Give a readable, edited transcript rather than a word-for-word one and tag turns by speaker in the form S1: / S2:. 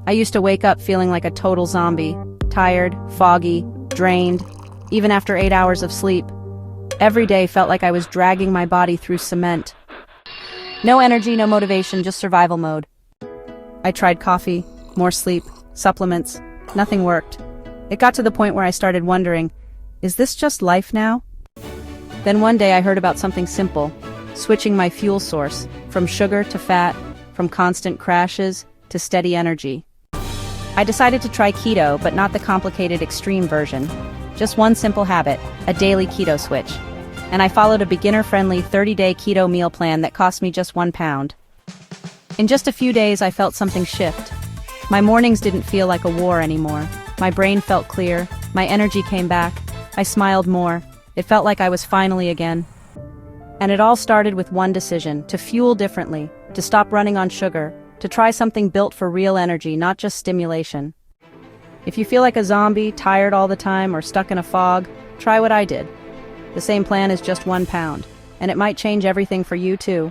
S1: I used to wake up feeling like a total zombie, tired, foggy, drained, even after 8 hours of sleep. Every day felt like I was dragging my body through cement. No energy, no motivation, just survival mode. I tried coffee, more sleep, supplements. Nothing worked. It got to the point where I started wondering, is this just life now? Then one day I heard about something simple, switching my fuel source, from sugar to fat, from constant crashes to steady energy. I decided to try keto, but not the complicated extreme version. Just one simple habit, a daily keto switch. And I followed a beginner-friendly 30-day keto meal plan that cost me just £1. In just a few days, I felt something shift. My mornings didn't feel like a war anymore. My brain felt clear, my energy came back, I smiled more. It felt like I was finally again. And it all started with one decision, to fuel differently, to stop running on sugar, to try something built for real energy, not just stimulation. If you feel like a zombie, tired all the time, or stuck in a fog, try what I did. The same plan is just £1, and it might change everything for you too.